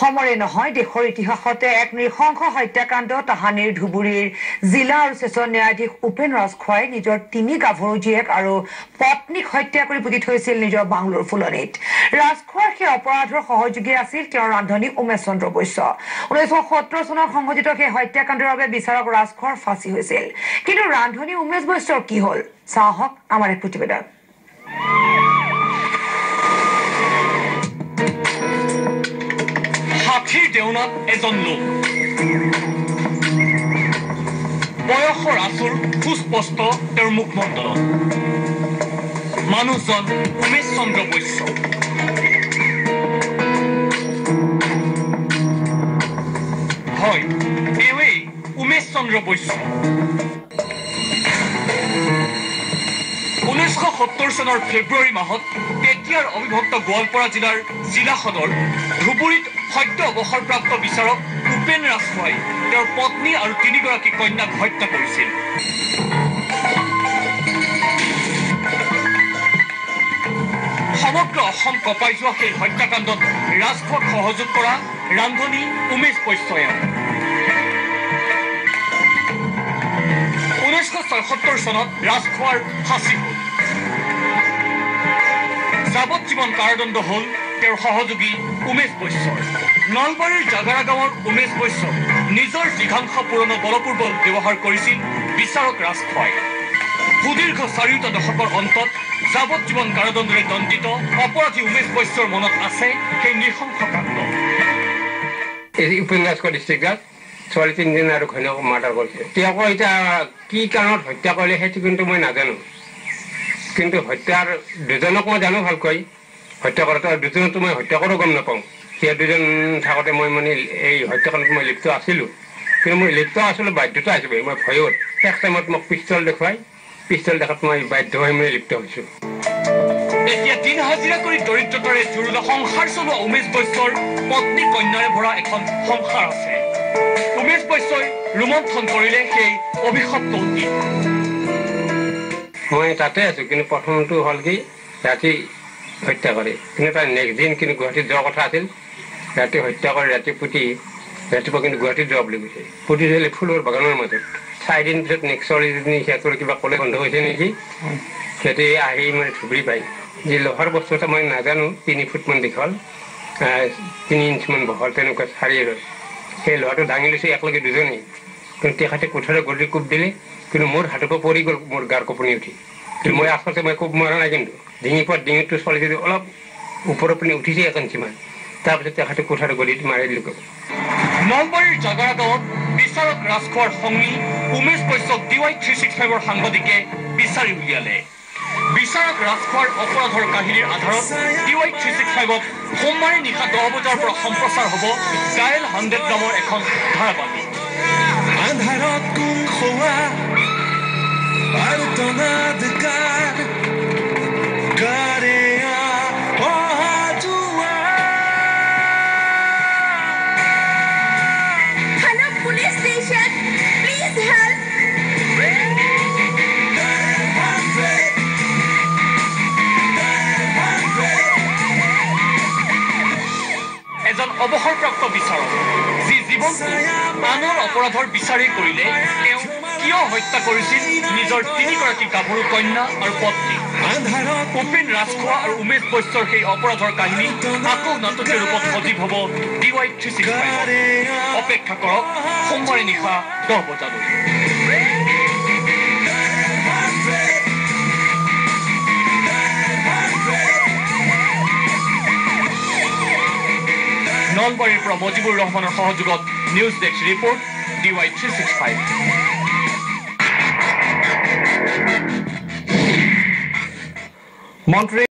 সমৰে নহয় দেশৰ ইতিহাসতে এক নৃশংস হত্যাকাণ্ড তাহানিৰ ধুবুৰীৰ জিলা আৰু সেশন ন্যায়াধীশ উপেন ৰাজখোৱাই নিজৰ তিনি গাভৰু জীয়েক আৰু পত্নীক হত্যা কৰি পুতি থৈছিল নিজৰ বাংলোৰ ফুলনিত। ৰাজখোৱাৰ সেই অপৰাধৰ সহযোগী আছিল তেওঁৰ ৰান্ধনী উমেশ চন্দ্ৰ বৈশ্য। 1970 চনত সংঘটিত সেই হত্যাকাণ্ডৰ বাবে বিচাৰক ৰাজখোৱাৰ ফাঁচি হৈছিল। কিন্তু ৰান্ধনী উমেশ বৈশ্যৰ কি হ'ল চাহক আমাৰ এক প্ৰতিবেদন। সাক্ষীৰ দেউনাত এজন লোক বয়সৰ আচুৰ সুস্পষ্ট তেওঁৰ মুখমণ্ডলত মানুহজন উমেশ চন্দ্ৰ বৈশ্য। হয়, এওঁই উমেশ চন্দ্ৰ বৈশ্য। 1970 চনৰ ফেব্ৰুৱাৰী মাহত তেতিয়াৰ অবিভক্ত গোৱালপাৰা জিলাৰ জিলা সদৰ ধুবুৰীত সদ্য অৱসৰপ্ৰাপ্ত বিচাৰক উপেন ৰাজখোৱাই তেওঁৰ পত্নী আৰু তিনিগৰাকী কন্যাক হত্যা কৰিছিল। সমগ্ৰ অসম কঁপাই যোৱা সেই হত্যাকাণ্ডত ৰাজখোৱাক সহযোগ কৰা ৰান্ধনী উমেশ বৈশ্যই 1976 চনত ৰাজখোৱাৰ ফাঁচি হ'ল। যাৱজ্জীৱন কাৰাদণ্ড হ'ল তেওঁৰ সহযোগী উমেশ বৈশ্যৰ। নলবাৰীৰ জাগাৰা গাঁৱৰ উমেশ বৈশ্যক নিজৰ জিঘাংসা পূৰণ বলপূৰ্বক ব্যৱহাৰ কৰিছিল বিচাৰক ৰাজখোৱাই। সুদীৰ্ঘ 4টা দশকৰ অন্তত যাৱজ্জীৱন কাৰাদণ্ডৰে দণ্ডিত অপৰাধী উমেশ বৈশ্যৰ মনত আছে সেই নৃশংস কাণ্ড। উপেন ৰাজখোৱা ডিষ্ট্ৰিক্টত ছোৱালী 3 আৰু ঘৈণীয়েকক মাৰ্ডাৰ কৰিছে। তেওঁকো এতিয়া কি কাৰণত হত্যা কৰিলে সেইটো কিন্তু মই নাজানো, কিন্তু হত্যাৰ দুজনক মই জানো ভালকৈ। হত্যা কৰাটো আৰু দুজনতো মই হত্যা কৰোঁ গম নাপাওঁ। সেই দুজন থাকোঁতে মই মানে এই হত্যাকাণ্ডত মই লিপ্ত আছিলোঁ, কিন্তু মই লিপ্ত আছিলোঁ বাধ্যতা আছিলোঁ। মই ভয়ত শেষ টাইমত মোক পিষ্টল দেখাত মই বাধ্য হৈ মই লিপ্ত হৈছোঁ। এতিয়া দিন হাজিৰা কৰি দৰিদ্ৰতাৰে জুৰুলা সংসাৰ চলোৱা উমেশ বৈশ্যৰ পত্নী কন্যাৰে ভৰা এখন সংসাৰ আছে। উমেশ বৈশ্যই ৰোমন্থন কৰিলে সেই অভিশপ্ত অতীত। মই তাতে আছোঁ, কিন্তু প্ৰথমটো হ'ল কি ৰাতি হত্যা কৰে, কিন্তু তাৰ নেক্সট দিন কিন্তু গুৱাহাটীত যোৱাৰ কথা আছিল। ৰাতি হত্যা কৰি ৰাতি পুতি ৰাতিপুৱা কিন্তু গুৱাহাটীত যোৱা বুলি কৈছে। পুতি থৈছিলে ফুলৰ বাগানৰ মাজত। 4 দিন পিছত নেক্সট ছোৱালীজনী সিহঁতৰ কিবা ক'লে বন্ধ হৈছে নেকি, সিহঁতে আহি মানে ধুবুৰী পায়। যি লোহাৰ বস্তু এটা মই নাজানো, 3 ফুটমান দীঘল 3 ইঞ্চমান বহল তেনেকুৱা চাৰিৰ। সেই লোহাটো দাঙি লৈছে একেলগে দুজনেই, কিন্তু তেখেতে কোঠাৰে গলি কোব দিলে, কিন্তু মোৰ হাতৰ পৰা পৰি গ'ল মোৰ গাৰ কঁপনি উঠি। কিন্তু মই আচলতে মই কোব মৰা নাই, কিন্তু ডিঙিটো ছোৱালীজনী অলপ ওপৰৰ পিনে উঠিছে 1 ইঞ্চিমান। তাৰপিছত তেখেতে কোঠাৰে গলিত মাৰি দিলোঁ। নলবাৰীৰ জাগাৰা গাঁৱত বিচাৰক ৰাজখোৱাৰ সংগী উমেশ বৈশ্যক DY 365ৰ সাংবাদিকে বিচাৰি উলিয়ালে। বিচাৰক ৰাজখোৱাৰ অপৰাধৰ কাহিনীৰ আধাৰত DY 365ত সোমবাৰে নিশা 10 বজাৰ পৰা সম্প্ৰচাৰ হ'ব ডায়েল 100 নামৰ এখন ধাৰাবাহিক। এজন অৱসৰপ্ৰাপ্ত বিচাৰক যি জীৱনটো আনৰ অপৰাধৰ বিচাৰেই কৰিলে, তেওঁ কিয় হত্যা কৰিছিল নিজৰ 3গৰাকী গাভৰু কন্যা আৰু পত্নী। উপেন ৰাজখোৱা আৰু উমেশ বৈশ্যৰ সেই অপৰাধৰ কাহিনী আকৌ নাটকীয় ৰূপত সজীৱ হ'ব DY 365। অপেক্ষা কৰক সোমবাৰে নিশা 10 বজালৈ। নলবাৰীৰ পৰা মজিবুৰ ৰহমানৰ সহযোগত নিউজ ডেস্ক ৰিপৰ্ট DY 365। মন্ত্ৰী